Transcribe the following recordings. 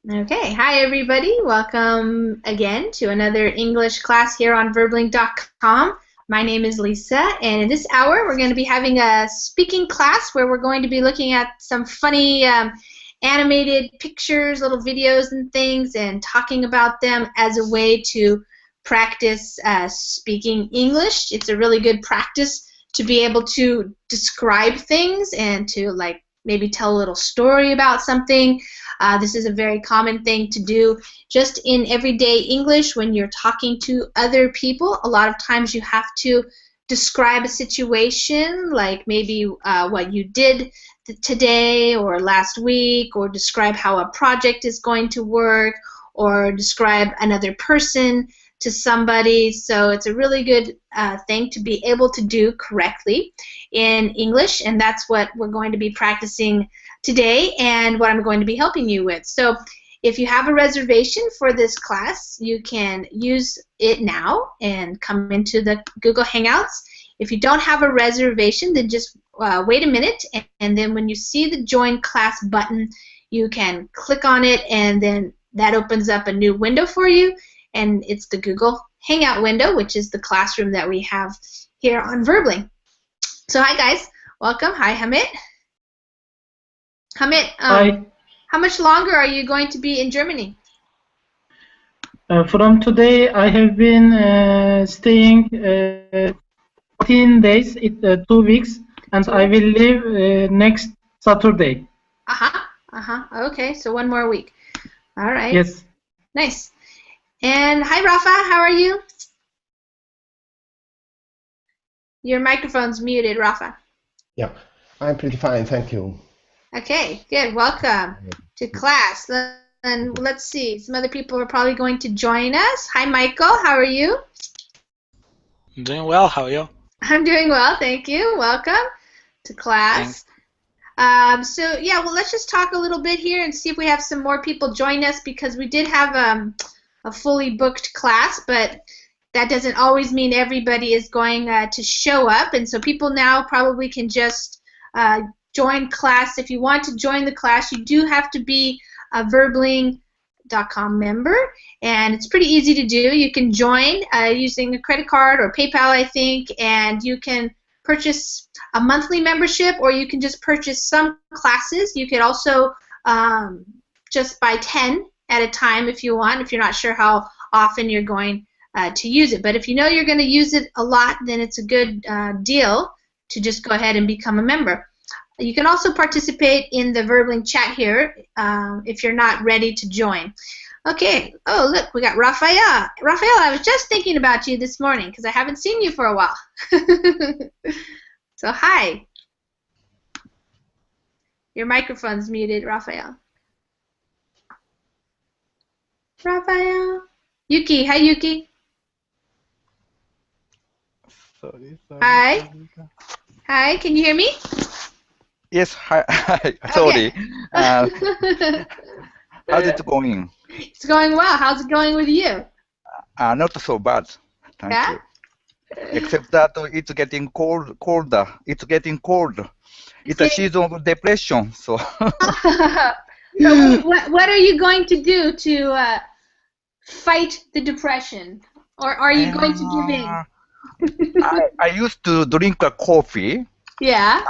Okay, hi everybody. Welcome again to another English class here on verbling.com. My name is Lisa, and in this hour we're going to be having a speaking class where we're going to be looking at some funny animated pictures, little videos and things, and talking about them as a way to practice speaking English. It's a really good practice to be able to describe things and to maybe tell a little story about something. This is a very common thing to do just in everyday English when you're talking to other people. A lot of times you have to describe a situation, like maybe what you did today or last week, or describe how a project is going to work, or describe another person to somebody. So it's a really good thing to be able to do correctly in English, and that's what we're going to be practicing today and what I'm going to be helping you with. So if you have a reservation for this class, you can use it now and come into the Google Hangouts. If you don't have a reservation, then just wait a minute, and then when you see the Join Class button, you can click on it, and then that opens up a new window for you, and it's the Google Hangout window, which is the classroom that we have here on Verbling. So hi guys, welcome. Hi Hamid. Hamid, Hi. how much longer are you going to be in Germany? From today, I have been staying 14 days, 2 weeks, and I will leave next Saturday. Okay, so one more week. All right. Yes. Nice. And hi Rafa, how are you? Your microphone's muted, Rafa. Yeah, I'm pretty fine, thank you. Okay, good. Welcome to class. And let's see, some other people are probably going to join us. Hi Michael, how are you? I'm doing well. How are you? I'm doing well, thank you. Welcome to class. So yeah, well, let's just talk a little bit here and see if we have some more people join us, because we did have a fully booked class, but that doesn't always mean everybody is going to show up, and so people now probably can just join class. If you want to join the class, you do have to be a verbling.com member, and it's pretty easy to do. You can join using a credit card or PayPal, I think, and you can purchase a monthly membership, or you can just purchase some classes. You could also just buy 10 at a time if you want, if you're not sure how often you're going to use it. But if you know you're going to use it a lot, then it's a good deal to just go ahead and become a member. You can also participate in the Verbling chat here if you're not ready to join. Okay, oh look, we got Raphael. Raphael, I was just thinking about you this morning because I haven't seen you for a while. So hi. Your microphone's muted, Raphael. Raphael. Yuki, hi Yuki. Sorry. Hi. Hi, can you hear me? Yes, hi. Sorry. Okay. How's it going? It's going well. How's it going with you? Not so bad. Thank you. Except that it's getting colder. It's getting cold. It's a season of depression. So. So what are you going to do to fight the depression, or are you going to give in? I used to drink a coffee. Yeah.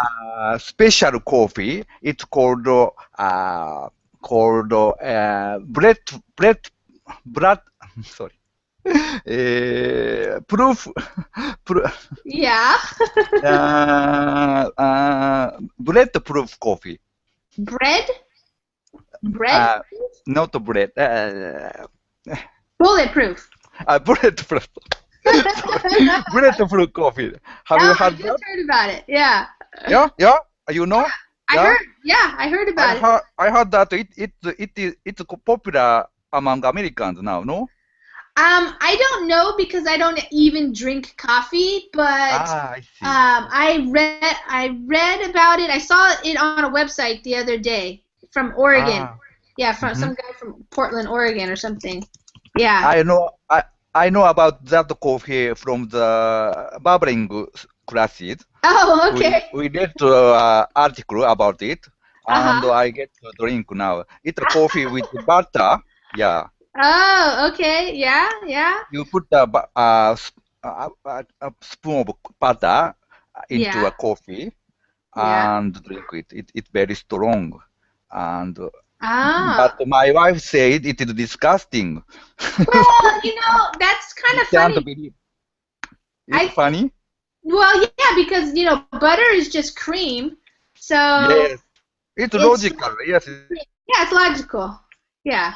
Special coffee. It's called sorry. Yeah. Bread-proof coffee. Bread? Bread? Not bread. Bulletproof. Bulletproof. Bulletproof coffee. Have you heard I just heard about it. Yeah. Yeah. You know. I heard about it. I heard that it's popular among Americans now. No. I don't know because I don't even drink coffee, but I see. I read about it. I saw it on a website the other day from Oregon. Yeah, from some guy from Portland, Oregon, or something. Yeah. I know about that coffee from the bubbling classes. Oh, okay. We read an article about it, and I get to drink now. It's a coffee with butter. Yeah. Oh, okay. Yeah, yeah. You put a spoon of butter into Yeah. a coffee Yeah. and drink it. It's very strong. And Ah. but my wife said it is disgusting. Well, that's kind You of can't funny. believe. I It's funny. Well, yeah, because butter is just cream, so Yes, it's it's logical. Yes, yeah, it's logical. Yeah,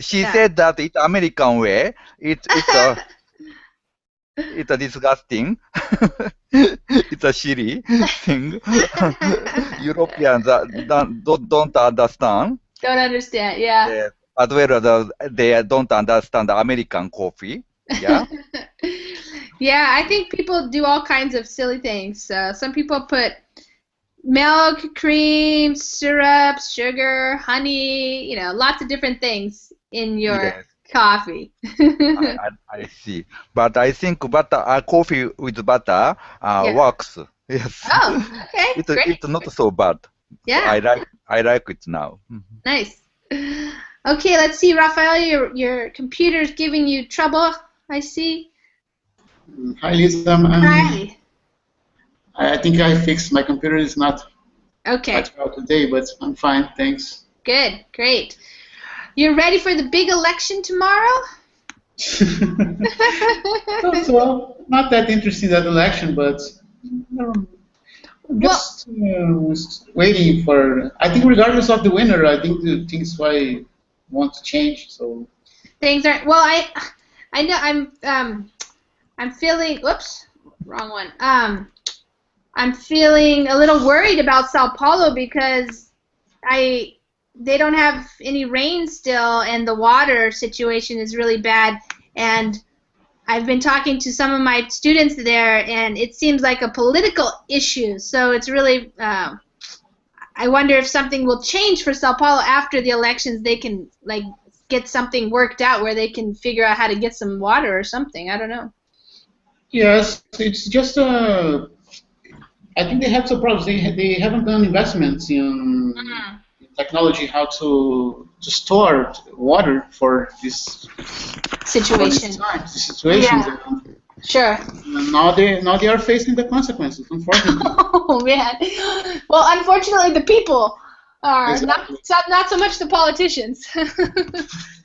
she yeah. said that it's American way. It's a disgusting. It's a silly thing. Europeans don't understand. Don't understand. Yeah. Yes. As well as they don't understand the American coffee. Yeah. Yeah, I think people do all kinds of silly things. Some people put milk, cream, syrup, sugar, honey, lots of different things in your Yes. coffee. I see. But I think butter, coffee with butter Yeah. works. Yes. Oh, okay, great. It's not so bad. Yeah. So I like it now. Nice. Okay, let's see, Raphael, your computer's giving you trouble, I see. Hi, Lisa. Hi. I think I fixed my computer. Is not Okay, quite well today, but I'm fine. Thanks. good, great. You're ready for the big election tomorrow? Well, not that interesting that election, but just waiting for. I think regardless of the winner, I think the things I want to change. So Things aren't well. I know I'm feeling. Whoops, wrong one. I'm feeling a little worried about Sao Paulo because they don't have any rain still, and the water situation is really bad. And I've been talking to some of my students there, and it seems like a political issue. So it's really, I wonder if something will change for Sao Paulo after the elections. They can get something worked out where they can figure out how to get some water or something. I don't know. yes, it's just I think they have some problems. They haven't done investments in technology, how to store water for this Situation. This situation. Yeah. Sure. And now they are facing the consequences, unfortunately. Oh man. Well, unfortunately, the people are Exactly. not so much the politicians.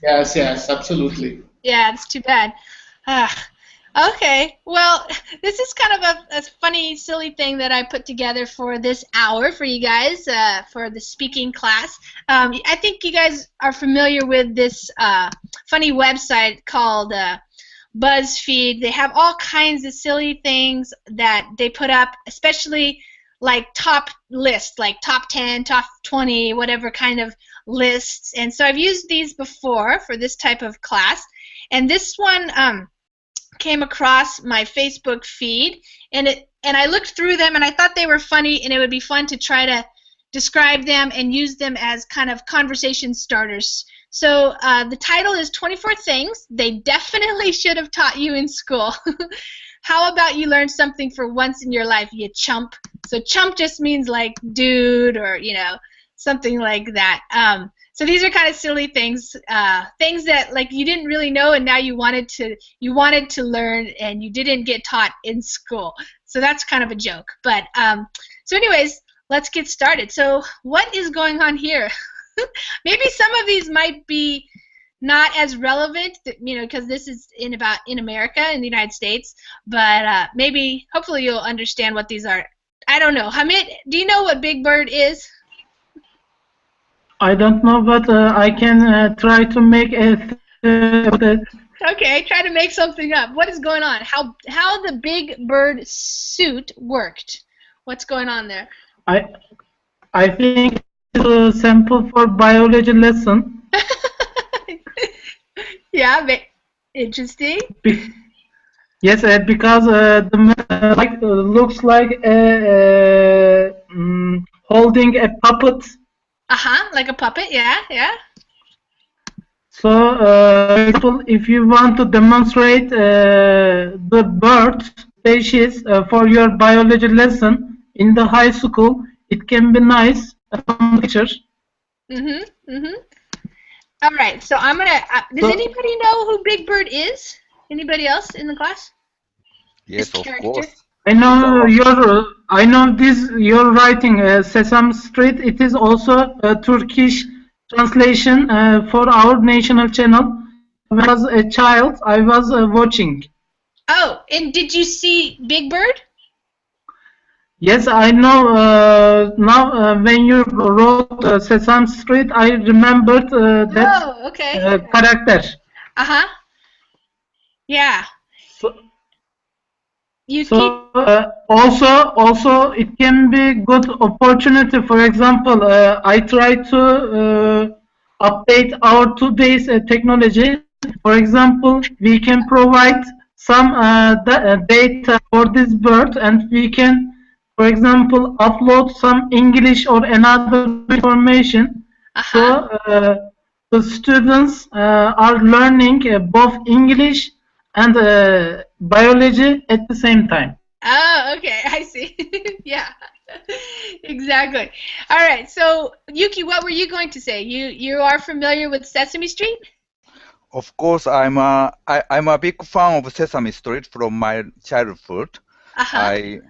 Yes, absolutely. Yeah, it's too bad. Okay, well, this is kind of a funny, silly thing that I put together for this hour for you guys for the speaking class. I think you guys are familiar with this funny website called BuzzFeed. They have all kinds of silly things that they put up, especially like top lists, like top 10, top 20, whatever kind of lists. And so I've used these before for this type of class. And this one came across my Facebook feed, and I looked through them, and I thought they were funny, and it would be fun to try to describe them and use them as kind of conversation starters. So the title is 24 Things They Definitely Should Have Taught You in School. How about you learn something for once in your life, you chump? So chump just means like dude or, something like that. So these are kind of silly things, things that like you didn't really know, and now you wanted to learn, and you didn't get taught in school. So that's kind of a joke. But so anyways, let's get started. So what is going on here? Maybe some of these might be not as relevant, because this is in America, in the United States. But maybe, hopefully, you'll understand what these are. I don't know. Hamid, do you know what Big Bird is? I don't know, but I can try to make a Okay, try to make something up. What is going on? How the Big Bird suit worked? What's going on there? I think it's a sample for biology lesson. Yeah, interesting. Yes, because the looks like holding a puppet. Like a puppet, yeah. So, for example, if you want to demonstrate the bird species for your biology lesson in the high school, it can be nice from the picture. All right, so I'm gonna. Does anybody know who Big Bird is? Anybody else in the class? Yes, of course. I know I know this. You're writing Sesame Street. It is also a Turkish translation for our national channel. When I was a child, I was watching. Oh, and did you see Big Bird? Yes, I know. Now, when you wrote Sesame Street, I remembered that character. Yeah. Also, it can be good opportunity. For example, I try to update our today's technology. For example, we can provide some data for this bird, and we can, for example, upload some English or another information. So the students are learning both English and biology at the same time. Oh, okay, I see. Yeah, exactly. All right, so Yuki, what were you going to say? You are familiar with Sesame Street? Of course, I'm a big fan of Sesame Street from my childhood. I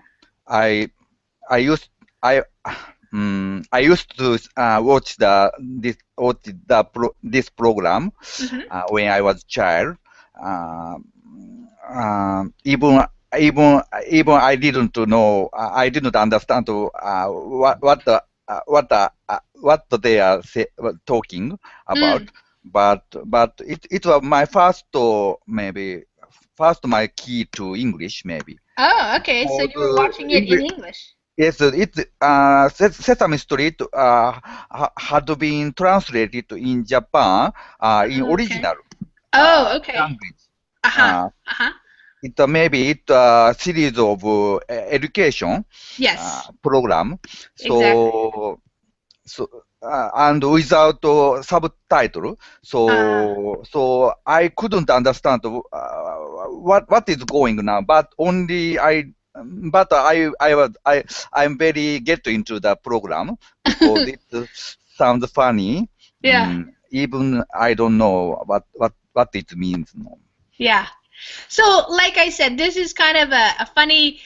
used to watch this program when I was a child. Even I didn't know. I didn't understand what they are talking about. But it was my first my key to English maybe. Oh, okay. So you were watching it in English. Yes, Sesame Street had been translated in Japan in original language. It's a series of education program. And without subtitle, so I couldn't understand what is going on. But I'm very get into the program because it sounds funny. Yeah. Even I don't know what it means. Yeah. So, like I said, this is kind of a funny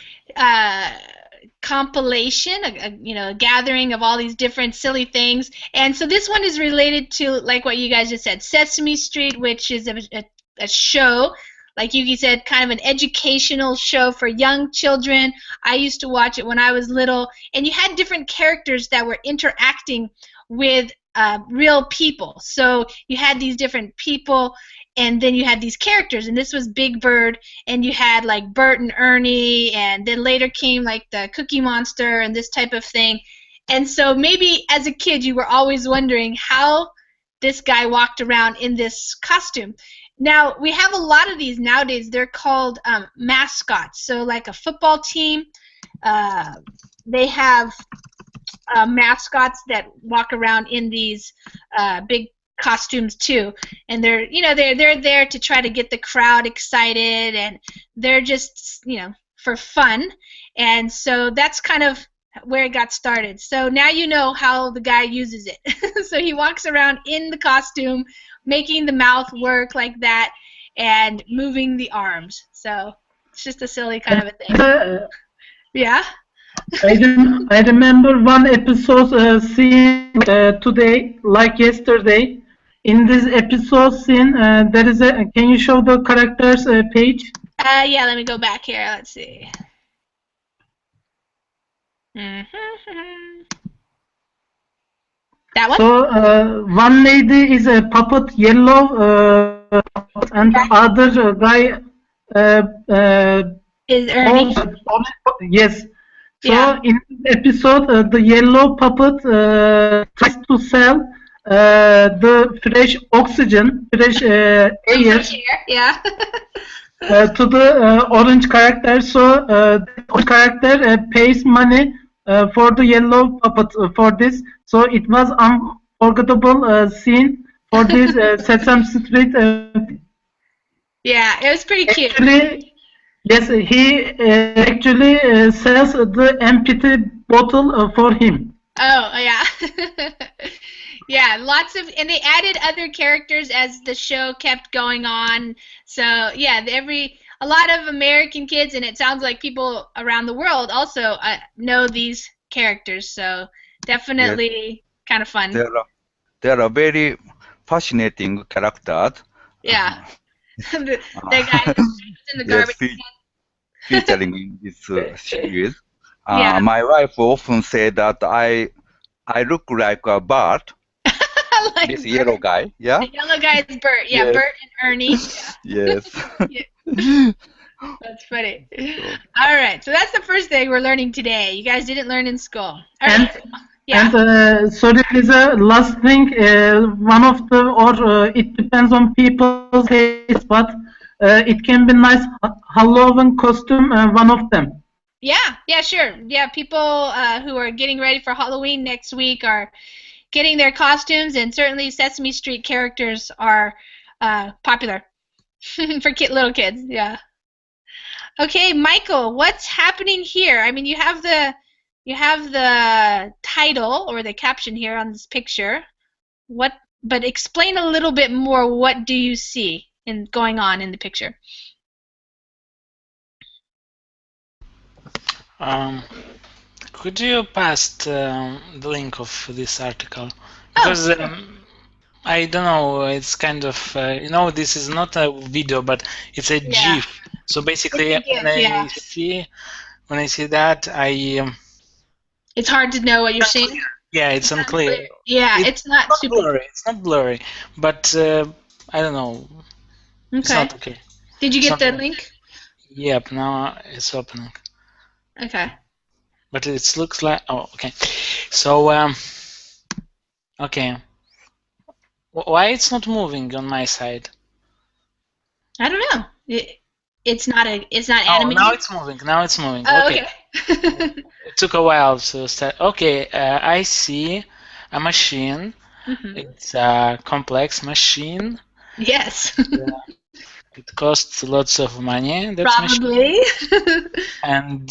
compilation, a gathering of all these different silly things. And so this one is related to, like what you guys just said, Sesame Street, which is a show, like Yuki said, kind of an educational show for young children. I used to watch it when I was little, and you had different characters that were interacting with real people. So you had these different people, and then you had these characters, and this was Big Bird, and you had like Bert and Ernie, and then later came like the Cookie Monster and this type of thing. And so maybe as a kid you were always wondering how this guy walked around in this costume. Now, we have a lot of these nowadays. They're called mascots. So like a football team, they have mascots that walk around in these big costumes too, and they're there to try to get the crowd excited, and they're just for fun. And so that's kind of where it got started. So now you know how the guy uses it. So he walks around in the costume, making the mouth work like that and moving the arms. So it's just a silly kind of a thing. Yeah. I remember one episode seen today, like yesterday. In this episode scene, there is a. Can you show the characters page? Yeah, let me go back here. Let's see. That one? So one lady is a puppet, yellow, and the other guy is Ernie. Yes. So in this episode, the yellow puppet tries to sell the fresh oxygen, fresh air, yeah. to the orange character. So the orange character pays money for the yellow puppet for this. So it was unforgettable scene for this Sesame Street. Yeah, it was pretty cute. Actually, yes, he actually sells the empty bottle for him. Oh, yeah. Yeah, lots of, and they added other characters as the show kept going on. So, yeah, a lot of American kids, and it sounds like people around the world also know these characters. So, Yes, definitely kind of fun. there are very fascinating characters. Yeah. The guy in the Yes, garbage. featuring in this series. Yeah. My wife often said that I look like a bird. Like This Bert. yellow guy, yeah. The yellow guy is Bert. Yeah, Yes. Bert and Ernie. Yes. That's funny. All right, so that's the first thing we're learning today. You guys didn't learn in school. All right. Yeah. And sorry, Lisa, last thing, one of the, or it depends on people's taste, but it can be nice Halloween costume, one of them. Yeah, sure. Yeah, people who are getting ready for Halloween next week are getting their costumes, and certainly Sesame Street characters are popular for little kids. Yeah. Okay, Michael, what's happening here? I mean, you have the title or the caption here on this picture. But explain a little bit more. What do you see going on in the picture? Could you pass the link of this article? Because I don't know, it's kind of, this is not a video, but it's a GIF. So basically, when I see that, it's hard to know what you're seeing. Yeah, it's unclear. Yeah, it's not super blurry. It's not blurry, but I don't know. Okay. It's not okay. Did you get the link? Yep, now it's opening. Okay. But it looks like, okay. So, okay. Why it's not moving on my side? I don't know. It's not animated. Now it's moving. Now it's moving. Oh, okay. It took a while to start. Okay, I see a machine. It's a complex machine. Yes. It costs lots of money. That's probably. And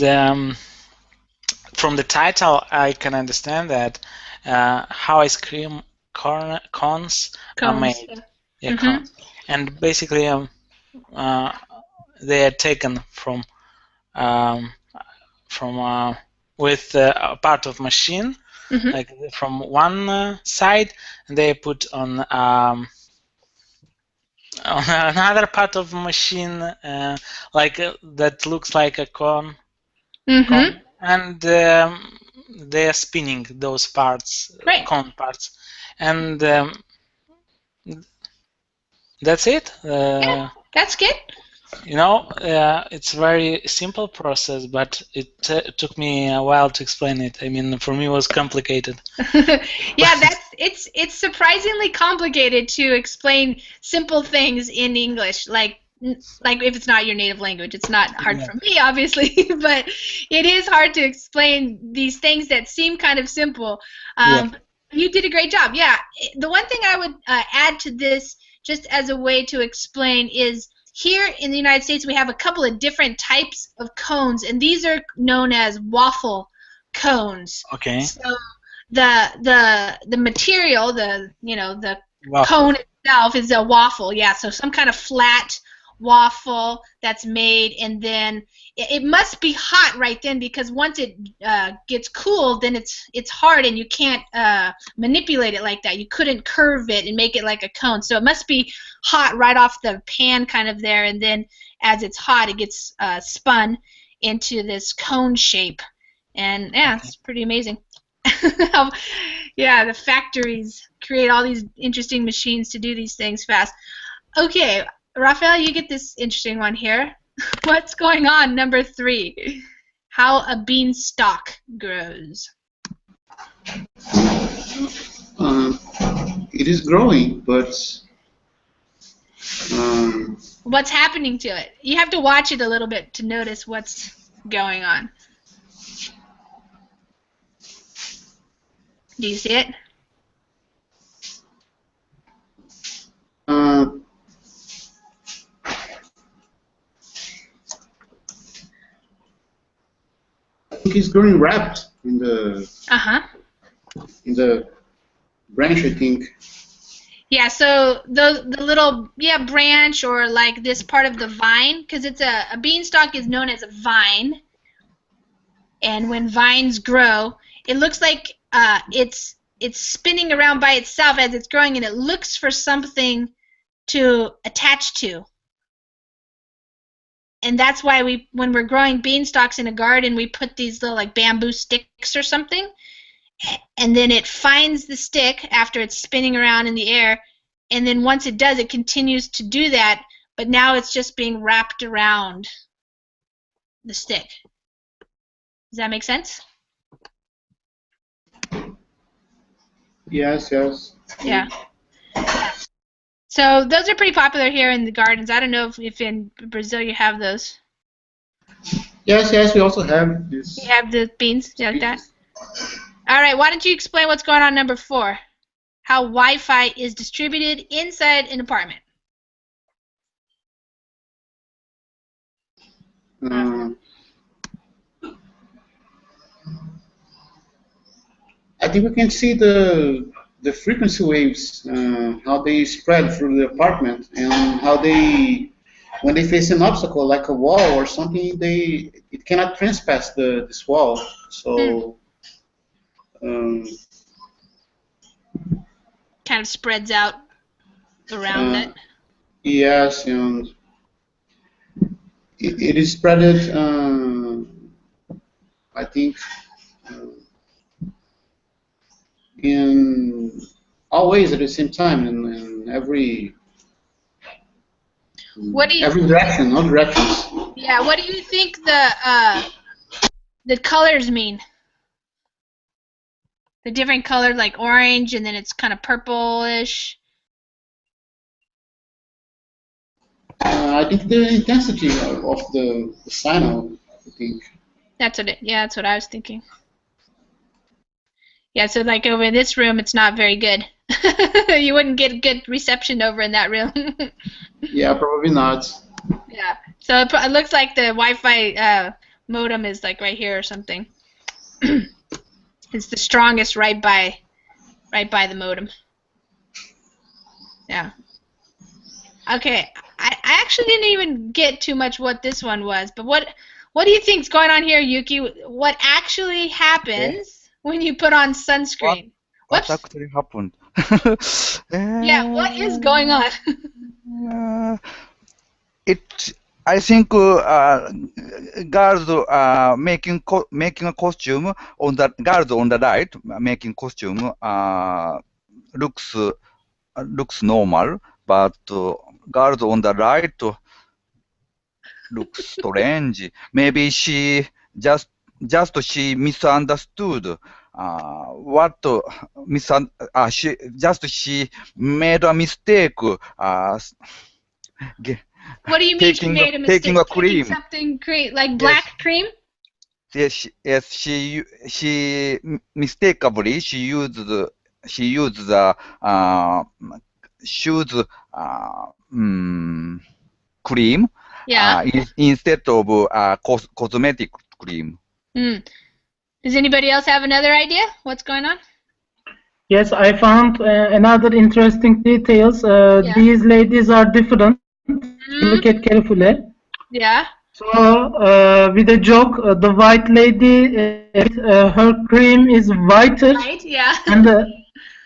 from the title, I can understand that how ice cream cones are made. Yeah, cones. And basically, they are taken from with a part of machine, like from one side, and they put on another part of machine, like that looks like a cone. And they are spinning those parts, cone parts, and that's it. Yeah, that's good. It's a very simple process, but it took me a while to explain it. I mean, for me, it was complicated. Yeah, it's surprisingly complicated to explain simple things in English, like if it's not your native language. It's not hard for me, obviously, but it is hard to explain these things that seem kind of simple. You did a great job. Yeah, the one thing I would add to this, just as a way to explain, is here in the United States we have a couple of different types of cones, and these are known as waffle cones. Okay. So the material, the cone itself is a waffle. Yeah, so some kind of flat waffle that's made, and then it must be hot right then, because once it gets cooled, then it's hard and you can't manipulate it like that. You couldn't curve it and make it like a cone, so it must be hot right off the pan kind of there, and then as it's hot it gets spun into this cone shape, and yeah, it's pretty amazing. Yeah, the factories create all these interesting machines to do these things fast. Okay, Raphael, you get this interesting one here. What's going on, number 3? How a beanstalk grows. It is growing, but what's happening to it? You have to watch it a little bit to notice what's going on. Do you see it? I think it's growing wrapped in the. in the branch, I think. Yeah, so the little branch or like this part of the vine, because it's a beanstalk is known as a vine, and when vines grow, it looks like it's spinning around by itself as it's growing, and it looks for something to attach to. And that's why when we're growing beanstalks in a garden, we put these little like bamboo sticks or something, and then it finds the stick after it's spinning around in the air, and then once it does, it continues to do that, but now it's just being wrapped around the stick. Does that make sense? Yes. Yeah. So those are pretty popular here in the gardens. I don't know if in Brazil you have those. Yes, we also have this. You have the beans like that? All right, why don't you explain what's going on number 4? How Wi-Fi is distributed inside an apartment. I think we can see the frequency waves, how they spread through the apartment, and how when they face an obstacle like a wall or something, it cannot trespass this wall. So kind of spreads out around it. Yes, and it is spreaded. I think. In always at the same time in every direction, all directions. Yeah, what do you think the colors mean? The different colors, like orange, and then it's kind of purplish. I think the intensity of the signal. I think. That's what I was thinking. Yeah, so like over in this room, it's not very good. You wouldn't get good reception over in that room. Yeah, probably not. Yeah, so it looks like the Wi-Fi modem is like right here or something. It's the strongest right by the modem. Yeah. Okay, I actually didn't even get too much what this one was, but what do you think's going on here, Yuki? What actually happens when you put on sunscreen? What actually happened? Yeah, what is going on? I think girls making a costume on the girls on the right making costume looks normal, but girls on the right looks strange. Maybe she she misunderstood she made a mistake. What do you mean she made a mistake? Taking a cream. Something like black cream? Yes, she mistakenly she used the shoes cream instead of cosmetic cream. Does anybody else have another idea? What's going on? Yes, I found another interesting details. These ladies are different. Look at carefully. Yeah. So, with a joke, the white lady, her cream is whiter, right, yeah. And the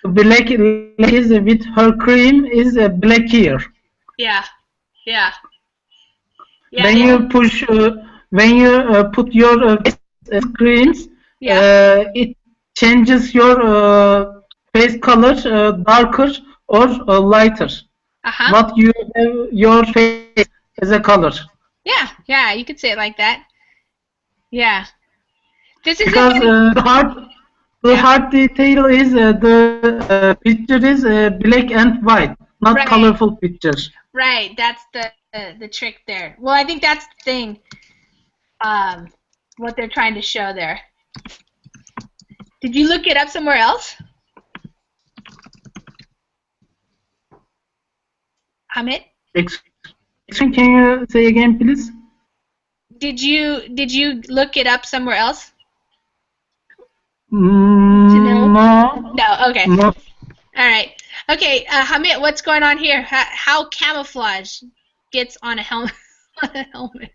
black lady with her cream is blackier. Yeah. When you push, when you put your creams, it changes your face color darker or lighter. What you have your face as a color. Yeah, you could say it like that. Yeah. This is because the hard detail is the picture is black and white, not colorful pictures. Right, that's the trick there. Well, I think that's the thing. What they're trying to show there. Did you look it up somewhere else? Amit? Can you say again, please? Did you look it up somewhere else? No, No. No. Okay. No. All right. Okay, Hamid, what's going on here? How camouflage gets on a helmet? On a helmet.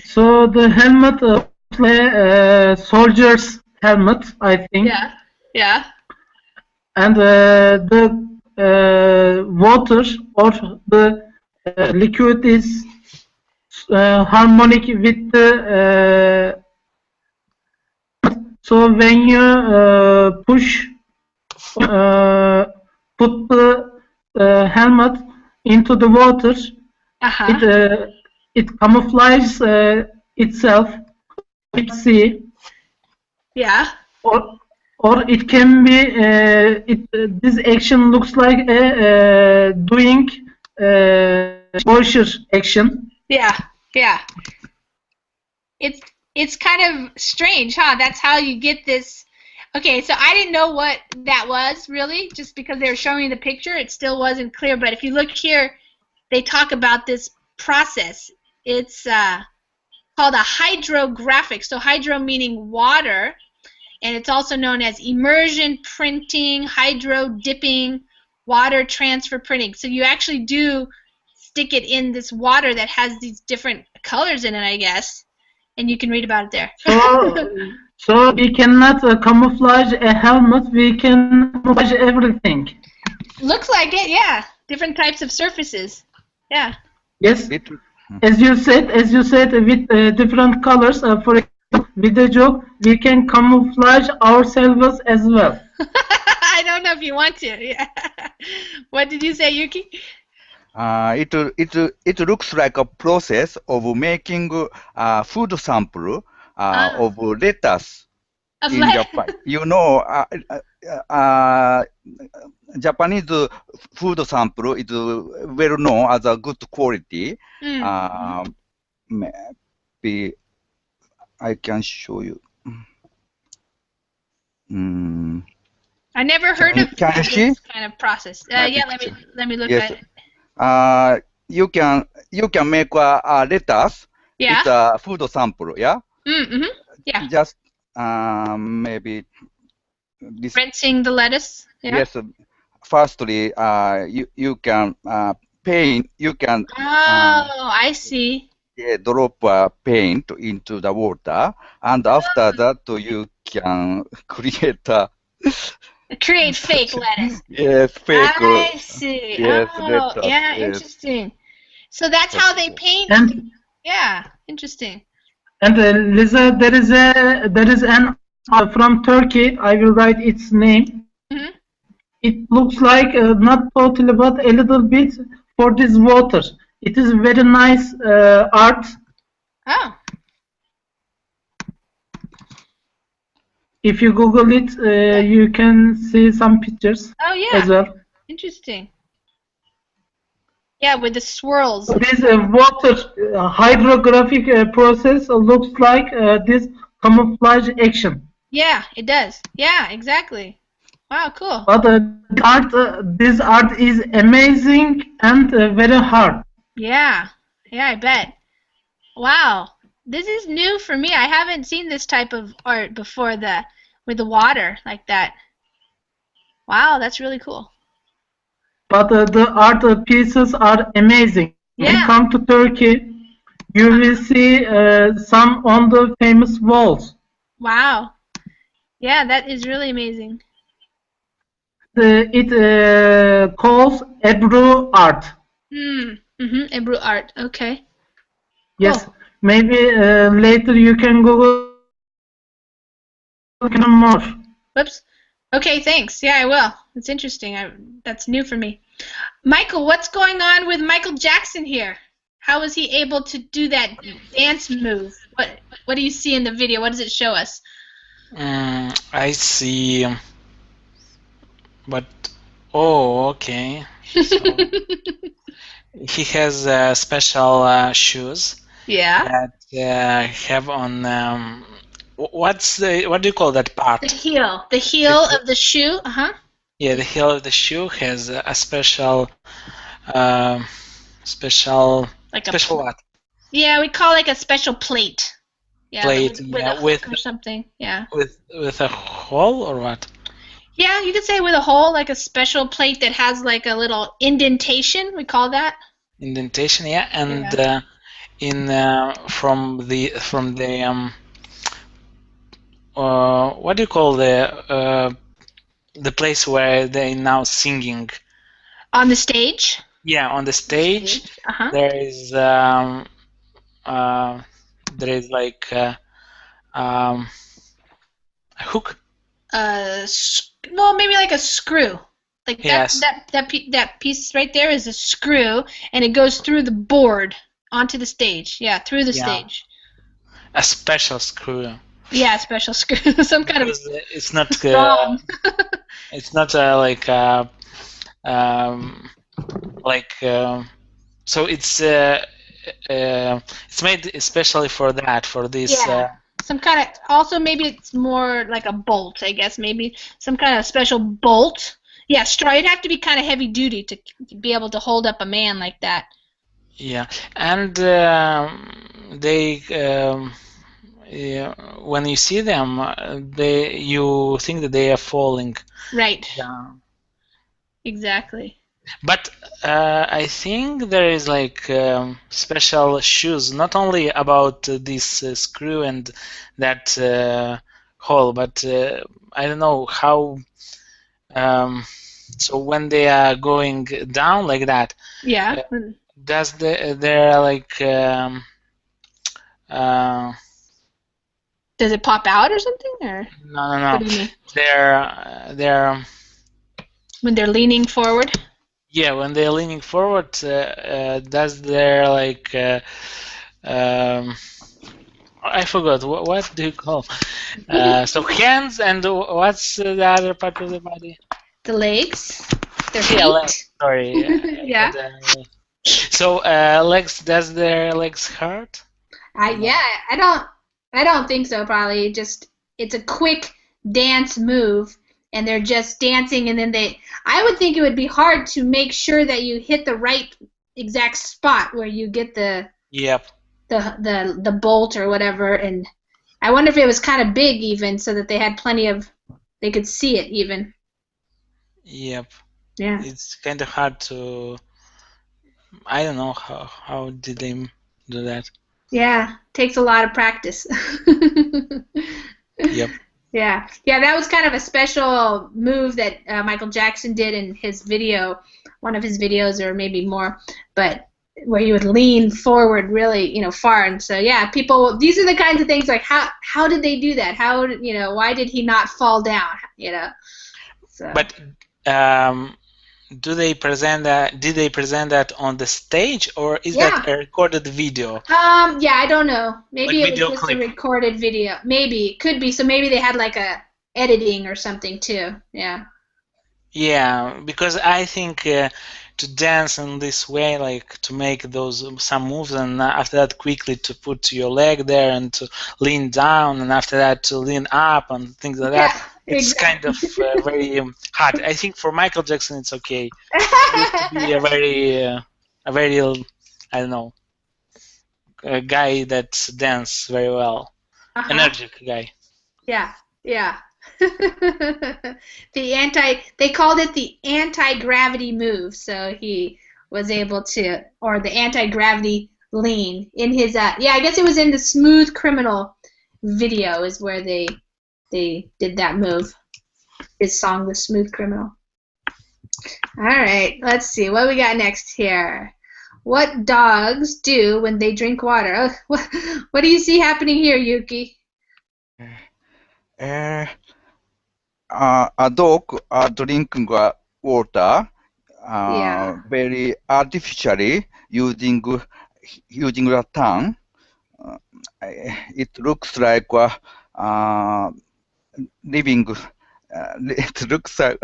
So the helmet soldier's helmet, I think. Yeah. Yeah. And the water or the liquid is harmonic with the so when you push put the helmet into the water, it camouflages itself with sea. Yeah. Or it can be this action looks like a doing exposure action. Yeah. Yeah. It's kind of strange, huh? That's how you get this. Okay, so I didn't know what that was really, just because they were showing me the picture. It still wasn't clear, but if you look here, they talk about this process. It's called a hydrographic. So hydro meaning water, and it's also known as immersion printing, hydro dipping, water transfer printing. So you actually do stick it in this water that has these different colors in it, I guess, and you can read about it there. So we cannot camouflage a helmet. We can camouflage everything. Looks like it, yeah. Different types of surfaces. Yeah. Yes. As you said, with different colors. For example, with the joke, we can camouflage ourselves as well. I don't know if you want to. Yeah. What did you say, Yuki? It looks like a process of making food sample of lettuce in Japan. You know, Japanese food sample is well known as a good quality. Maybe I can show you. I never heard of this kind of process. Yeah, let me look at it. You can make a lettuce. Yeah. It's a food sample. Yeah. Yeah. Just maybe this. Rinsing the lettuce. Yeah. Yes. Firstly, you can paint. You can. I see. Drop paint into the water, and after that you can create a. Create fake lettuce. Yes, fake. I see. Yes, lettuce, yeah, yes. Interesting. So that's how they paint. Yeah, interesting. And Lisa, there is an from Turkey. I will write its name. It looks like not totally, but a little bit for this water. It is very nice art. Oh. If you Google it, you can see some pictures. Oh yeah. As well. Interesting. Yeah, with the swirls. This water hydrographic process looks like this camouflage action. Yeah, it does. Yeah, exactly. Wow, cool. But this art is amazing and very hard. Yeah, I bet. Wow, this is new for me. I haven't seen this type of art before, with the water like that. Wow, that's really cool. But the art pieces are amazing. Yeah. When you come to Turkey, you will see some on the famous walls. Wow. Yeah, that is really amazing. It calls Ebru art. Ebru art. Okay. Yes. Cool. Maybe later you can Google more. Whoops. Okay, thanks. Yeah, I will. It's interesting. That's new for me. Michael, what's going on with Michael Jackson here? How was he able to do that dance move? What do you see in the video? What does it show us? I see. But okay. So he has special shoes. Yeah. That have on what do you call that part? The heel. The heel of the shoe. Yeah, the heel of the shoe has a special what? Yeah, we call like a special plate. Yeah, plate, with yeah, a hook or something. Yeah. with a hole or what? Yeah, you could say with a hole, like a special plate that has like a little indentation. We call that. Indentation, yeah, and Yeah. from the what do you call the place where they now singing? On the stage. Yeah, on the stage, Uh-huh. there is like a hook. Well, maybe like a screw. Like Yes. that piece right there is a screw, and it goes through the board onto the stage. Yeah, through the stage. A special screw. Yeah, special screw. Some kind of Because it's not strong. it's not so it's made especially for that, for this. Yeah. Some kind of, also maybe it's more like a bolt, I guess. Maybe some kind of special bolt. Yeah, strong. It'd have to be kind of heavy duty to be able to hold up a man like that. Yeah, and they when you see them, you think that they are falling Right. down. Exactly. But I think there is like special shoes, not only about this screw and that hole, but I don't know how. So when they are going down like that, Yeah. does they're like does it pop out or something, or no. what do you mean? They're When they're leaning forward. Yeah, when they're leaning forward, does their like I forgot what do you call so hands, and what's the other part of the body? The legs. Their feet. Yeah, legs. Sorry. Yeah. So legs. Does their legs hurt? Yeah, I don't think so. Probably just it's a quick dance move, and they're just dancing, and then I would think it would be hard to make sure that you hit the right exact spot where you get the bolt or whatever. And I wonder if it was kind of big even, so that they had they could see it even. Yep. Yeah. It's kind of hard to. I don't know how did they do that. Yeah, takes a lot of practice. Yep. Yeah, that was kind of a special move that Michael Jackson did in his video, one of his videos, or maybe more, but where he would lean forward really, far. And so, yeah, people, these are the kinds of things like how did they do that? How, why did he not fall down? So. But did they present that on the stage, or is that a recorded video? Yeah, I don't know. Maybe like it was just a recorded video. Maybe it could be. So maybe they had like a editing or something too. Yeah. Yeah, because I think to dance in this way, like to make some moves, and after that quickly to put your leg there and to lean down, and after that to lean up and things like that. It's kind of very hard. I think for Michael Jackson it's okay. It needs to be a very I don't know, a guy that dance very well, energetic guy. Yeah. They called it the anti-gravity move, so he was able to, or the anti-gravity lean in his I guess it was in the Smooth Criminal video is where they did that move. His song, The Smooth Criminal. All right, let's see what we got next here. What dogs do when they drink water? What do you see happening here, Yuki? A dog drinking water very artificially using the tongue. It looks like living. It looks like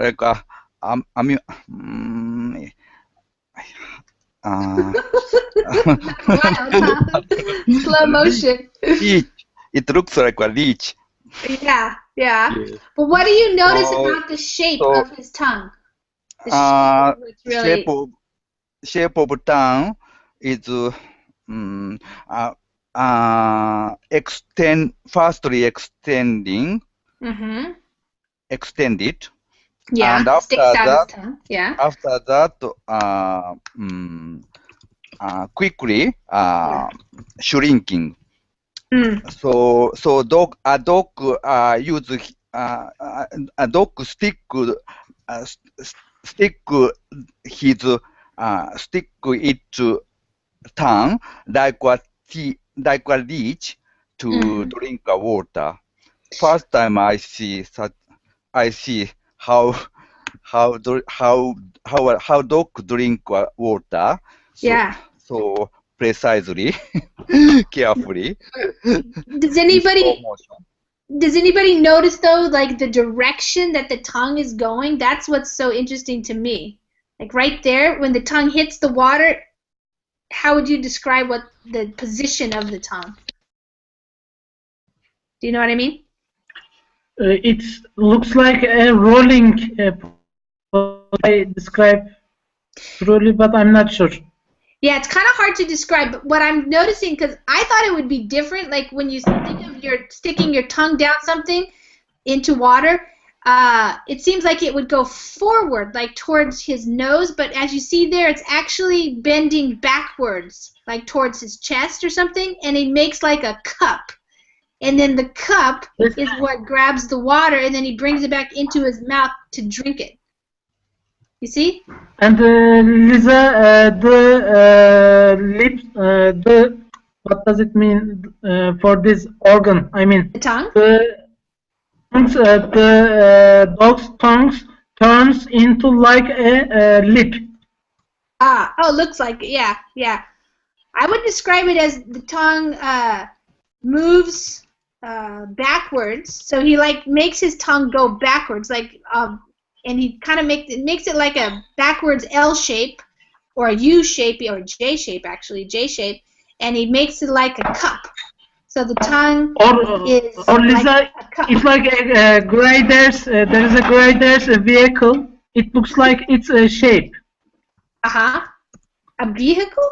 slow motion. Leech. It looks like a leech. Yeah. But what do you notice about the shape of his tongue? Shape of tongue is firstly extending, Mm-hmm. extend it, Yeah. and after Sticks out his that, tongue. Yeah. quickly Yeah. shrinking. Mm. So a dog use a dog stick stick his stick its tongue like a leech to Mm-hmm. drink a water. First time I see how dog drink water. Yeah. So precisely, carefully. Does In slow anybody motion. does anybody notice though, like the direction that the tongue is going? That's what's so interesting to me. Like right there, when the tongue hits the water, how would you describe what the position of the tongue? Do you know what I mean? It looks like a rolling. I describe truly, but I'm not sure. Yeah, it's kind of hard to describe, but what I'm noticing, because I thought it would be different, like when you think of your sticking your tongue down something into water, it seems like it would go forward, like towards his nose, but as you see there, it's actually bending backwards, like towards his chest or something, and he makes like a cup. And then the cup is what grabs the water, and then he brings it back into his mouth to drink it. You see? And Lisa, what does it mean for this organ? I mean, The tongue? the dog's tongue turns into like a lip. Oh, looks like it. Yeah, yeah. I would describe it as the tongue moves backwards. So he like makes his tongue go backwards, like and he kind of makes it like a backwards L shape, or a U shape, or J shape actually, J shape, and he makes it like a cup. So the tongue is Or Lisa, like a cup. it's like a graders. There is a graders vehicle. It looks like it's a shape. A vehicle?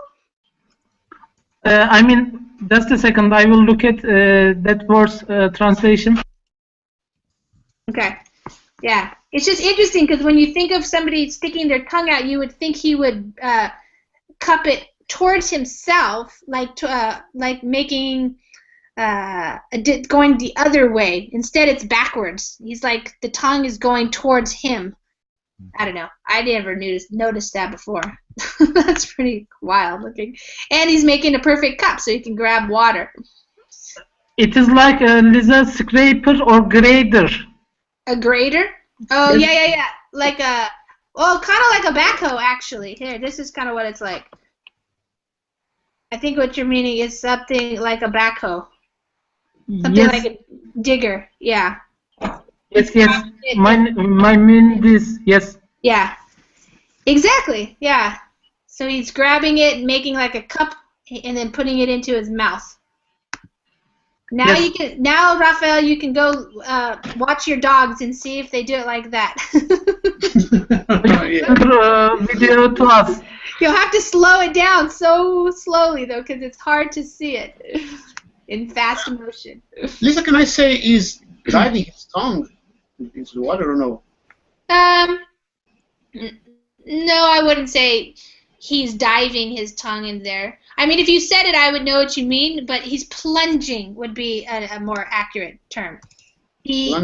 I mean, just a second. I will look at that word's translation. Okay. Yeah. It's just interesting because when you think of somebody sticking their tongue out, you would think he would cup it towards himself, like making going the other way. Instead, it's backwards. He's like the tongue is going towards him. I don't know. I never noticed that before. That's pretty wild looking. And he's making a perfect cup so he can grab water. It is like a Lisa scraper or grader. A grater? Oh, Yes. yeah. Like a, well, kind of like a backhoe, actually. Here, this is kind of what it's like. I think what you're meaning is something like a backhoe. Something Yes. like a digger, yeah. Yes. My mean this. Yes. Yeah. Exactly, yeah. So he's grabbing it, making like a cup, and then putting it into his mouth. Now Yes. now Raphael, you can go watch your dogs and see if they do it like that. Video to us. You'll have to slow it down so slowly though, because it's hard to see it in fast motion. Lisa, can I say, is diving his tongue into the water or no? No, I wouldn't say he's diving his tongue in there. I mean, if you said it, I would know what you mean, but he's plunging would be a more accurate term. He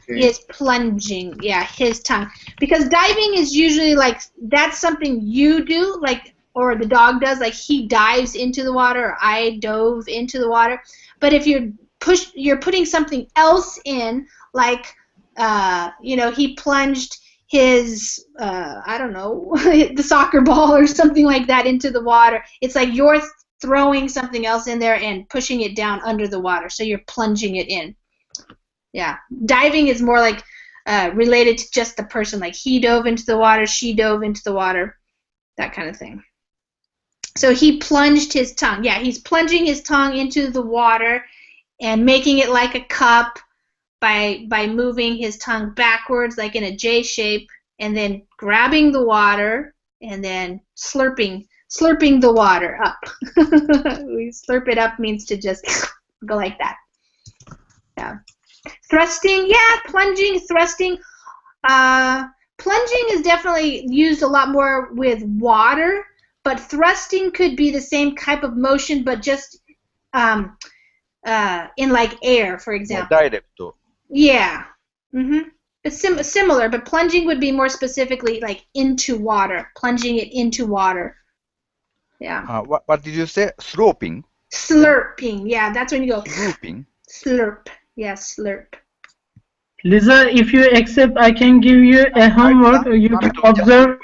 is plunging, yeah, his tongue. Because diving is usually like, that's something you do, like, or the dog does, like he dives into the water, or I dove into the water. But if you're putting something else in, like, he plunged his, I don't know, the soccer ball or something like that into the water. It's like you're throwing something else in there and pushing it down under the water, so you're plunging it in. Yeah. Diving is more like related to just the person, like he dove into the water, she dove into the water, that kind of thing. So he plunged his tongue. Yeah, he's plunging his tongue into the water and making it like a cup by moving his tongue backwards like in a J shape, and then grabbing the water and then slurping slurping the water up. We slurp it up means to just go like that. Yeah. Thrusting, yeah, plunging, thrusting. Plunging is definitely used a lot more with water, but thrusting could be the same type of motion, but just in like air, for example. Direct. Yeah. It's similar, but plunging would be more specifically like into water, plunging it into water. Yeah. What did you say? Sloping? Slurping. Yeah, that's when you go. Slurping. Slurp. Yeah, slurp. Lisa, if you accept, I can give you a homework. You can observe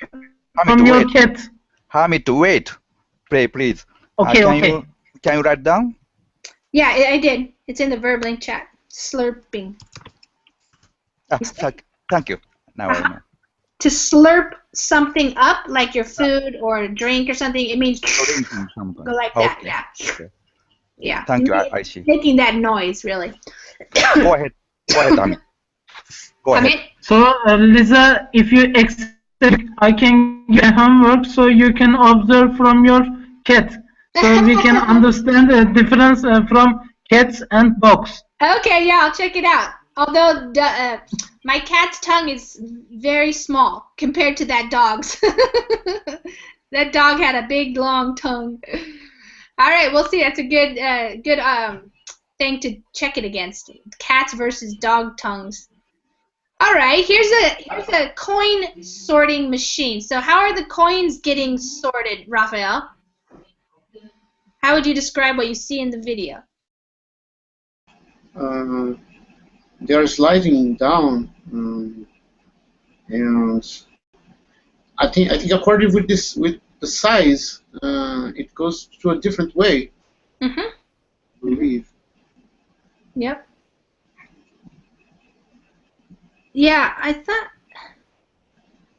from your cat. Hamid, wait. Please. Okay, okay. Can you write down? Yeah, I did. It's in the verb link chat. Slurping. Thank you. Now I know. To slurp something up, like your food or drink or something, it means go like that. Okay. Yeah. Okay. Yeah. Thank you. I see. Making that noise, really. Go ahead. Go ahead, Hamid. Go ahead. So, Lisa, if you accept, I can give a homework so you can observe from your cat. So we can understand the difference from cats and dogs. Okay, yeah, I'll check it out. Although my cat's tongue is very small compared to that dog's. That dog had a big, long tongue. All right, we'll see. That's a good thing to check it against. Cats versus dog tongues. All right, here's a coin sorting machine. So how are the coins getting sorted, Raphael? How would you describe what you see in the video? They are sliding down, and I think according with the size, it goes to a different way. I believe. Yep. Yeah, I thought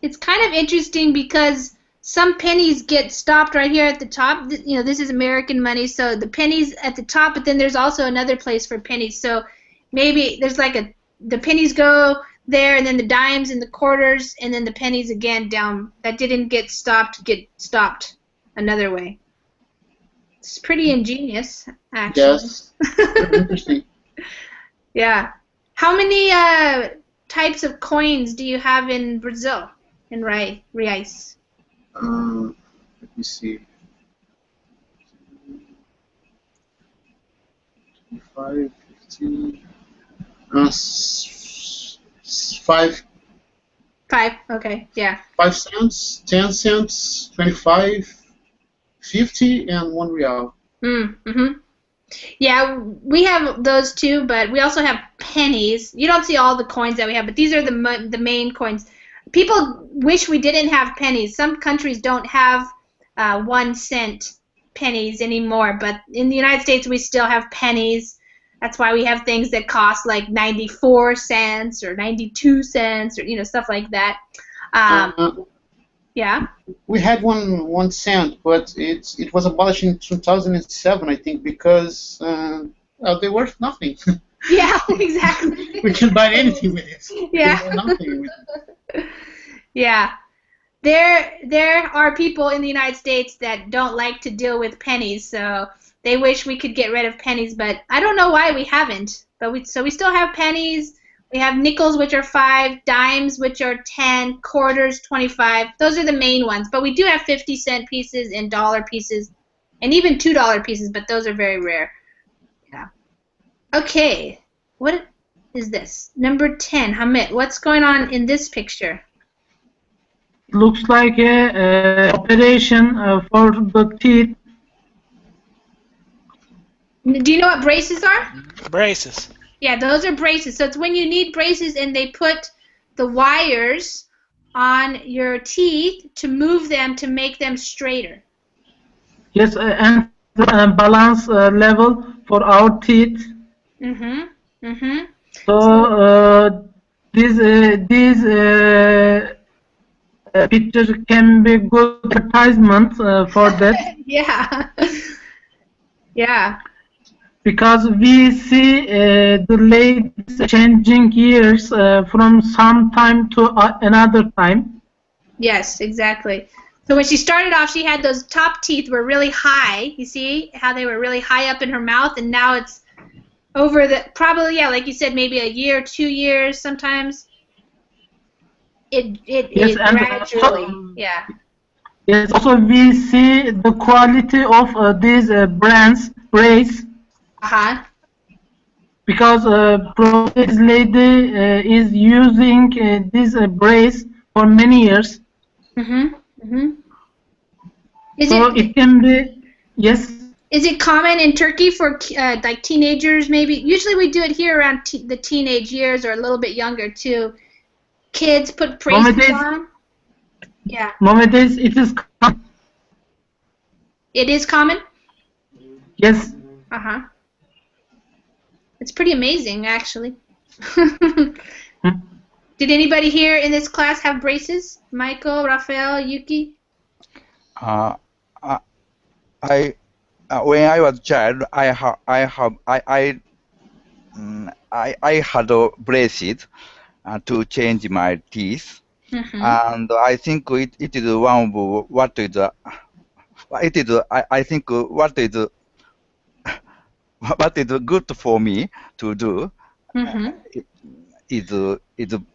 it's kind of interesting because some pennies get stopped right here at the top. You know, this is American money, so the pennies at the top, but then there's also another place for pennies. So maybe there's like the pennies go there, and then the dimes and the quarters, and then the pennies again down. That didn't get stopped another way. It's pretty ingenious, actually. Yes. Interesting. Yeah. How many types of coins do you have in Brazil, in reais? Let me see. 25, 15, 5. 5, okay, yeah. 5 cents, 10 cents, 25, 50, and 1 real. Yeah, we have those too, but we also have pennies. You don't see all the coins that we have, but these are the main coins. People wish we didn't have pennies. Some countries don't have 1 cent pennies anymore, but in the United States we still have pennies. That's why we have things that cost like 94 cents or 92 cents or stuff like that. Yeah. We had 1 cent, but it was abolished in 2007, I think, because they're worth nothing. Yeah, exactly. We can buy anything with it. Yeah. Nothing with it. Yeah. There are people in the United States that don't like to deal with pennies, so they wish we could get rid of pennies, but I don't know why we haven't. But we still have pennies. We have nickels, which are 5, dimes, which are 10, quarters, 25. Those are the main ones. But we do have 50-cent pieces and dollar pieces, and even $2 pieces, but those are very rare. Yeah. Okay. What is this? Number 10, Hamid. What's going on in this picture? Looks like a operation for the teeth. Do you know what braces are? Braces. Yeah, those are braces. So it's when you need braces and they put the wires on your teeth to move them to make them straighter. Yes, and the balance level for our teeth. So this picture can be good advertisement for that. Yeah. Yeah. Because we see the ladies changing gears from some time to another time. Yes, exactly. So when she started off, she had those top teeth were really high. You see how they were really high up in her mouth, and now it's over the probably like you said, maybe a year, 2 years sometimes. Yes, It and gradually, yeah. yes, also we see the quality of these brands brace because this lady is using this brace for many years. So it can be, yes. Is it common in Turkey for like teenagers? Maybe usually we do it here around the teenage years or a little bit younger too. Kids put braces on. Yeah. Nowadays it is common. It is common? Yes. It's pretty amazing, actually. Did anybody here in this class have braces? Michael, Rafael, Yuki? When I was a child, I had braces to change my teeth, and I think it is one of what is it is. I think what is good for me to do is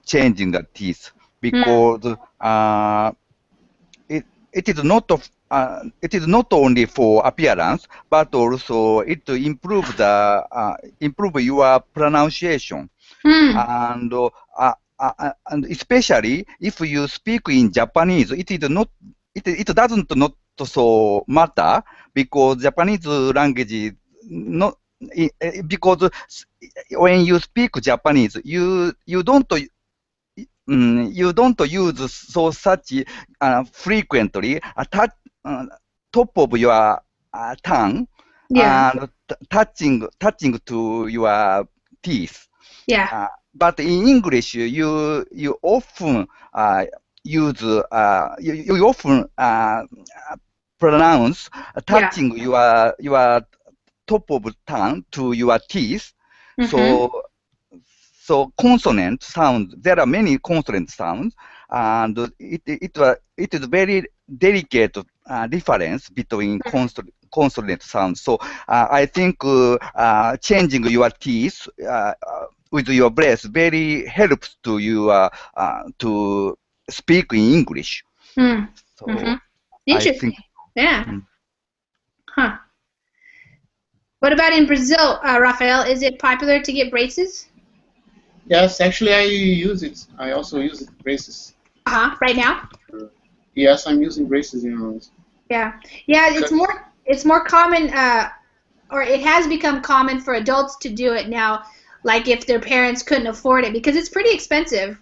changing the teeth because it is not it is not only for appearance, but also it improve your pronunciation, and especially if you speak in Japanese, it doesn't not so matter because Japanese language is not because when you speak Japanese, you don't use such frequently top of your tongue and touching to your teeth. Yeah. But in English, you often use you often pronounce touching your top of tongue to your teeth. So consonant sounds, there are many consonant sounds, and it is very delicate difference between consonant sounds. So I think changing your teeth with your breath very helps to you to speak in English. So Interesting. Yeah. What about in Brazil, Rafael? Is it popular to get braces? Yes, actually I use it. I also use it, braces. Right now? Yes, I'm using braces, Yeah. Yeah, it's more common, or it has become common for adults to do it now, like if their parents couldn't afford it, because it's pretty expensive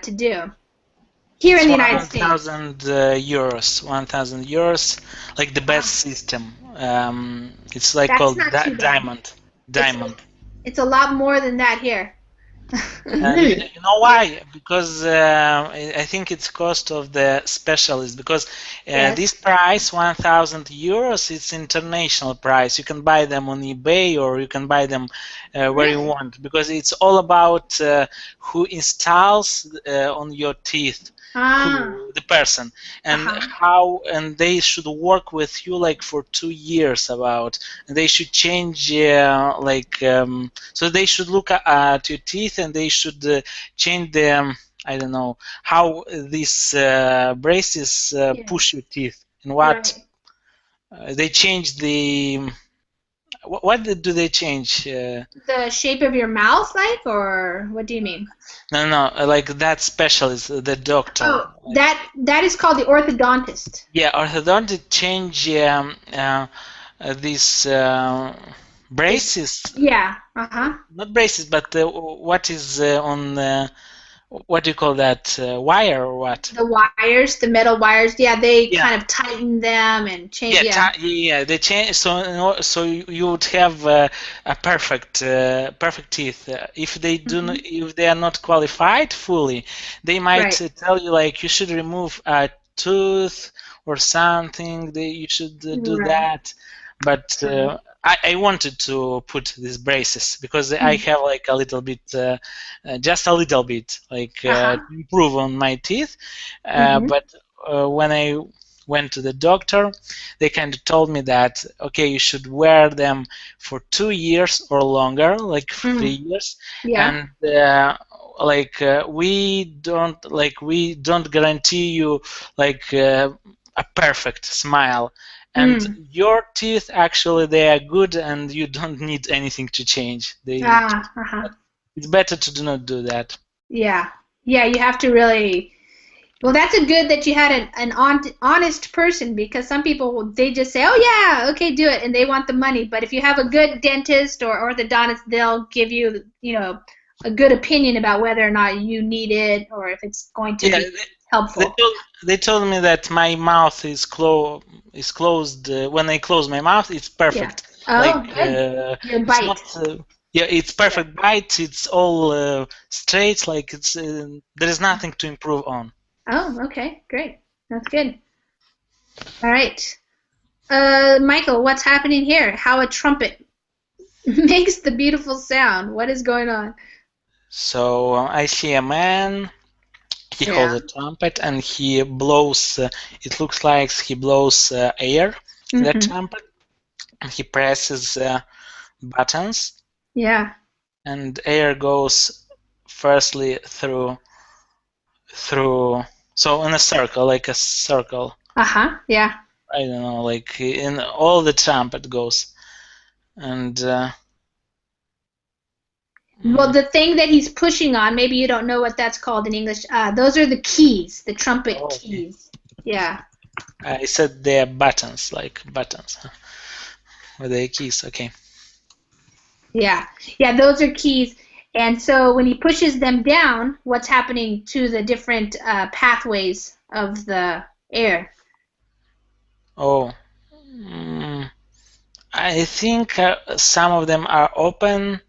to do. Here in the United States. 1,000 euros. 1,000 euros, like the best system. It's like called diamond. Diamond. It's a lot more than that here. And you know why? Because I think it's cost of the specialist. Because this price, 1,000 euros, it's international price. You can buy them on eBay or you can buy them where you want. Because it's all about who installs on your teeth. The person and how, and they should work with you like for 2 years about, and they should change so they should look at your teeth and they should change them. I don't know how these braces push your teeth and what they change the. What do they change? The shape of your mouth, like, or what do you mean? No, like that specialist, the doctor. Oh, that is called the orthodontist. Yeah, orthodontist change these braces. Yeah. Not braces, but what is on? What do you call that? Wire or what? The wires, the metal wires. Yeah, they kind of tighten them and change. Yeah, they change. So you would have a perfect teeth. If they do, if they are not qualified fully, they might tell you like you should remove a tooth or something. You should do that. But I wanted to put these braces because I have like a little bit, just a little bit, like to improve on my teeth. But when I went to the doctor. They kind of told me that, okay, you should wear them for 2 years or longer, like 3 years. Yeah. And we don't guarantee you like a perfect smile. And your teeth, actually, they are good, and you don't need anything to change. It's better to do not do that. Yeah. Yeah, you have to really. Well, that's a good that you had an honest person, because some people, they just say, oh, yeah, okay, do it, and they want the money. But if you have a good dentist or orthodontist, they'll give you, a good opinion about whether or not you need it or if it's going to be helpful. They told me that my mouth is closed. When I close my mouth, it's perfect. Yeah. Oh, good. Your bite. It's perfect bite. It's all straight. Like there is nothing to improve on. Oh, okay, great. That's good. All right. Michael, what's happening here? How a trumpet makes the beautiful sound. What is going on? So I see a man. He holds a trumpet and he blows. It looks like he blows air in the trumpet, and he presses buttons. Yeah. And air goes firstly through. So in a circle, like a circle. Yeah. I don't know, like in all the trumpet goes, and. Well, the thing that he's pushing on, maybe you don't know what that's called in English. Those are the keys, the trumpet keys. Yeah. I said they're buttons, like buttons. Or they're keys, okay. Yeah. Yeah, those are keys. And so when he pushes them down, what's happening to the different pathways of the air? Oh. I think some of them are open.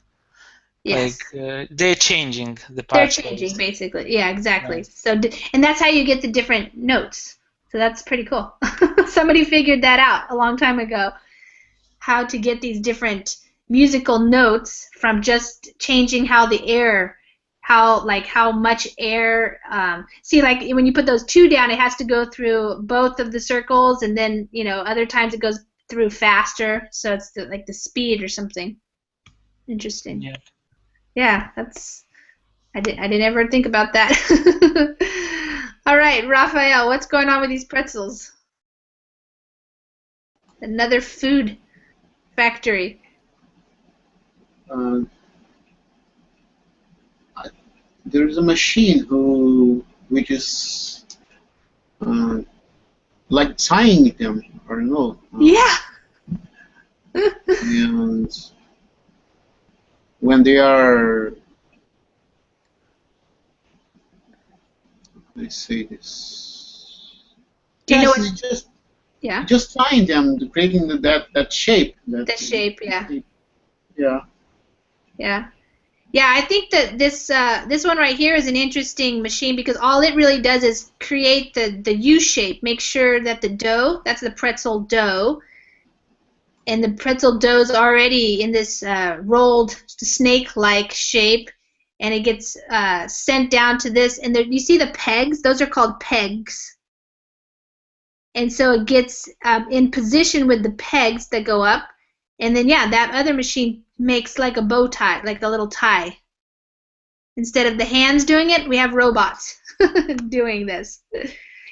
Yes. Like they're changing the pathways. They're changing, basically. Yeah, exactly. Right. So, and that's how you get the different notes. So that's pretty cool. Somebody figured that out a long time ago, how to get these different musical notes from just changing how the air, how much air. See, like when you put those two down, it has to go through both of the circles, and then other times it goes through faster. So it's like the speed or something. Interesting. Yeah. Yeah, I didn't ever think about that. All right, Raphael, what's going on with these pretzels? Another food factory. There is a machine which is like tying them, I don't know. Yeah. And when they are, let's say this. Do you know what? Just tying them, creating that shape. That shape, yeah. Yeah. Yeah. Yeah, I think that this one right here is an interesting machine, because all it really does is create the U shape, make sure that the dough, that's the pretzel dough, and the pretzel dough is already in this rolled snake-like shape, and it gets sent down to this, and there, you see the pegs? Those are called pegs. And so it gets in position with the pegs that go up, and then, yeah, that other machine makes like a bow tie, like a little tie. Instead of the hands doing it, we have robots doing this.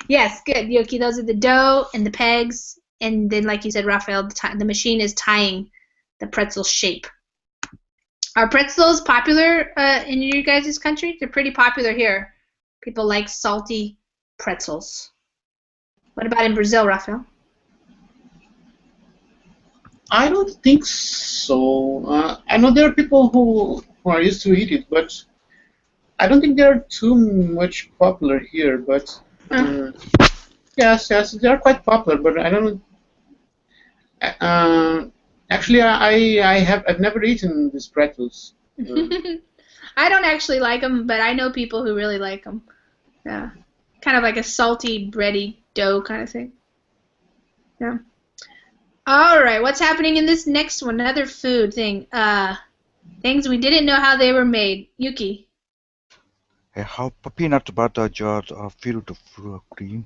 Yes, good, Yuki. Those are the dough and the pegs, and then, like you said, Raphael, the machine is tying the pretzel shape. Are pretzels popular in your guys' country? They're pretty popular here. People like salty pretzels. What about in Brazil, Raphael? I don't think so. I know there are people who are used to eat it, but I don't think they're too much popular here. But yes, they are quite popular. But I don't. Actually, I've never eaten these pretzels. I don't actually like them, but I know people who really like them. Yeah, kind of like a salty, bready dough kind of thing. Yeah. All right, what's happening in this next one? Another food thing. Things we didn't know how they were made. Yuki. How peanut butter jars are filled with cream.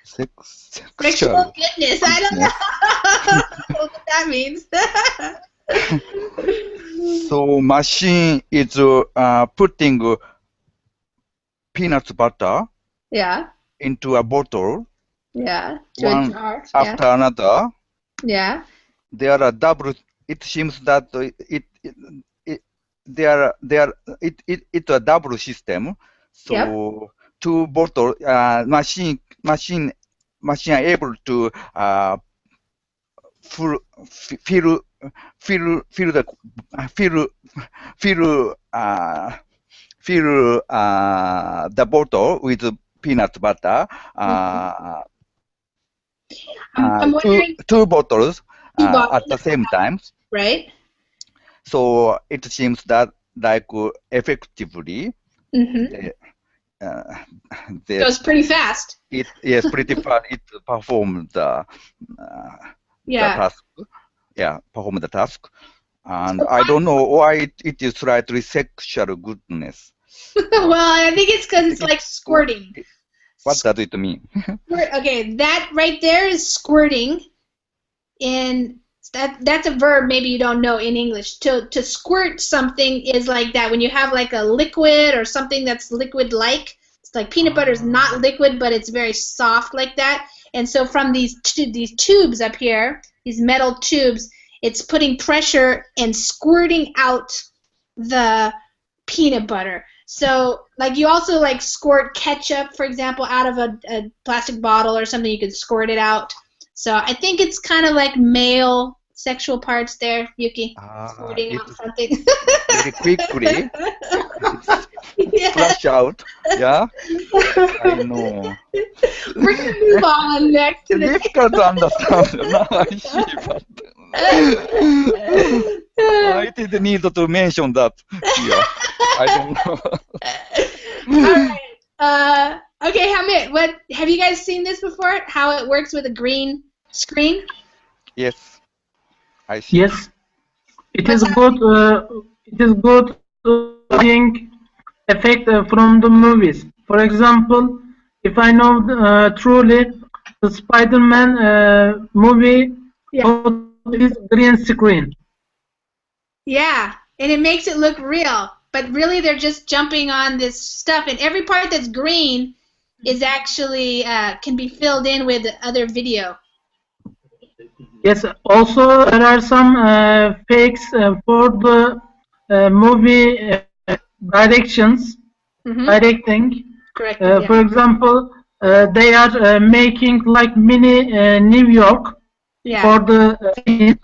Sexual goodness. I don't know what that means. So machine is putting peanut butter Yeah. into a bottle, Yeah. To a one jar. after another. Yeah. There are double. It seems that it's a double system. So two bottle machine are able to fill the bottle with peanut butter. I'm wondering. Two bottles Two bottles at the same time. Right. So it seems that like effectively, So it's pretty fast. Yes, pretty fast. It performed the task. Yeah, perform the task. And I don't know why it is slightly sexual goodness. Well, I think it's because it's like squirting. What does it mean? Okay, that right there is squirting. And that's a verb maybe you don't know in English. To squirt something is like that. When you have like a liquid or something that's liquid-like, it's like peanut butter is not liquid, but it's very soft like that. And so from these tubes up here, these metal tubes, it's putting pressure and squirting out the peanut butter. So like you also like squirt ketchup, for example, out of a plastic bottle or something. You could squirt it out. So I think it's kind of like male sexual parts there, Yuki. Squirting out something. Very quickly. Flash out. Yeah. I know. We're going to move on next to the difficult to understand. Now I see, but I didn't need to mention that here. I don't know. All right. Okay, Hamid, what have you guys seen this before? How it works with a green screen? Yes, I see. Yes, it is good. It is good seeing effect from the movies. For example, if I know truly, the Spider-Man movie is green screen. Yeah, and it makes it look real. But really, they're just jumping on this stuff, and every part that's green is actually can be filled in with other video. Yes. Also, there are some fakes for the movie directions. Directing. Correct. For example, they are making like mini New York for the scene,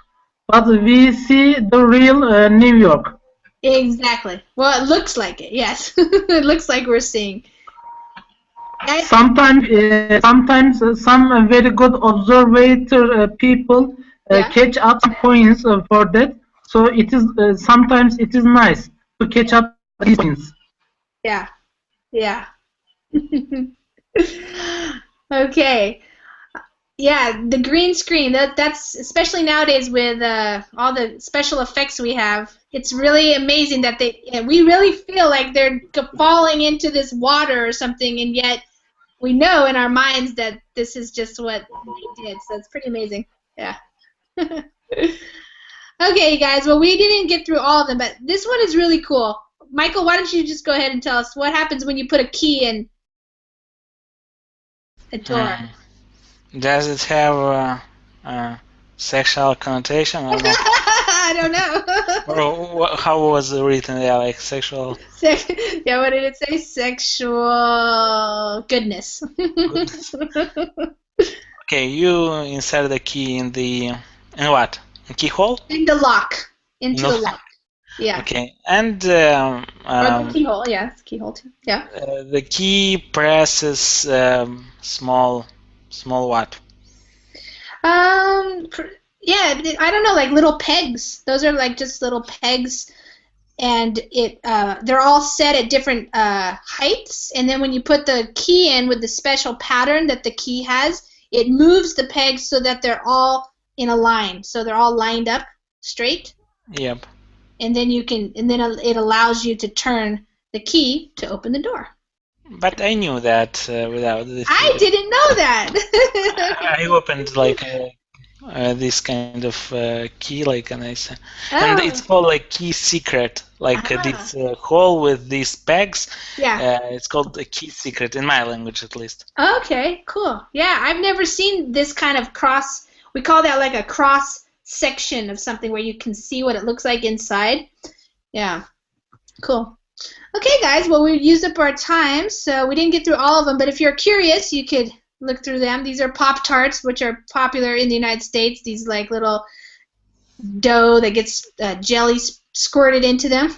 but we see the real New York. Exactly. Well, it looks like it. Yes, it looks like we're seeing. Sometimes some very good observator people catch up points for that. So it is sometimes it is nice to catch up these points. Yeah. Yeah. Okay. Yeah, the green screen, that's especially nowadays with all the special effects we have. It's really amazing that we really feel like they're falling into this water or something, and yet we know in our minds that this is just what they did. So it's pretty amazing. Yeah. Okay, guys. Well, we didn't get through all of them, but this one is really cool. Michael, why don't you just go ahead and tell us what happens when you put a key in a door? Does it have a sexual connotation? Or not? I don't know. Or how was it written there? Like sexual? Yeah, what did it say? Sexual goodness. Okay, you insert the key in what? In keyhole? In the lock. Into the lock. Yeah. Okay, and or the keyhole. Yeah, it's keyhole too. Yeah. The key presses small what? Yeah, I don't know, like little pegs. Those are like just little pegs, and they're all set at different heights. And then when you put the key in with the special pattern that the key has, it moves the pegs so that they're all in a line. So they're all lined up straight. Yep. And then it allows you to turn the key to open the door. But I knew that without this. I didn't know that. I opened like this kind of key, like, and and it's called like key secret, like this hole with these pegs. Yeah. It's called a key secret in my language, at least. Okay, cool. Yeah, I've never seen this kind of cross. We call that like a cross section of something where you can see what it looks like inside. Yeah, cool. Okay, guys, well, we used up our time, so we didn't get through all of them, but if you're curious, you could look through them. These are Pop-Tarts, which are popular in the United States, these like little dough that gets jelly squirted into them.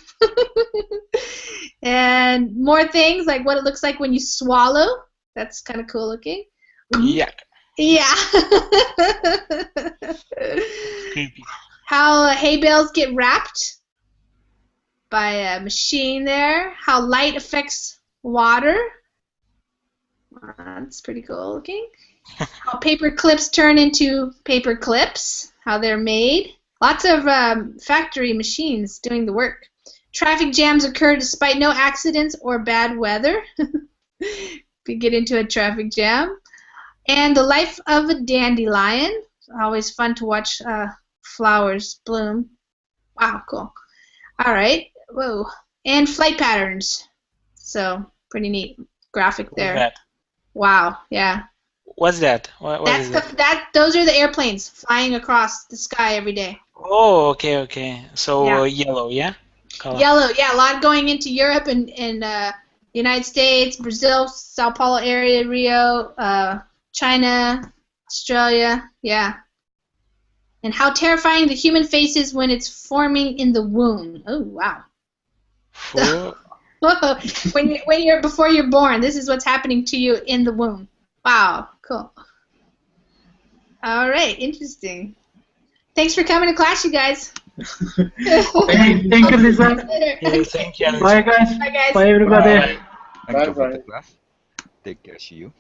And more things, like what it looks like when you swallow. That's kind of cool looking. Yeah. Yeah. Creepy. How hay bales get wrapped by a machine there. How light affects water. That's pretty cool looking. How paper clips turn into paper clips. How they're made. Lots of factory machines doing the work. Traffic jams occur despite no accidents or bad weather. If you get into a traffic jam. And the life of a dandelion. It's always fun to watch flowers bloom. Wow, cool. All right. Whoa. And flight patterns. So, pretty neat graphic there. That. Wow, yeah. What's that? What That's is that? Those are the airplanes flying across the sky every day. Oh, okay, okay. So Yeah. yellow, yeah? Color. Yellow, yeah. A lot going into Europe and United States, Brazil, Sao Paulo area, Rio, China, Australia, yeah. And how terrifying the human face is when it's forming in the womb. Oh, wow. Four. Whoa. Before you're born, this is what's happening to you in the womb. Wow, cool. All right, interesting. Thanks for coming to class, you guys. Thank you, Lisa. Yeah, thank you. Bye, guys. Bye, guys. Bye, everybody. Bye. Thank you for Bye. the class. Take care. See you.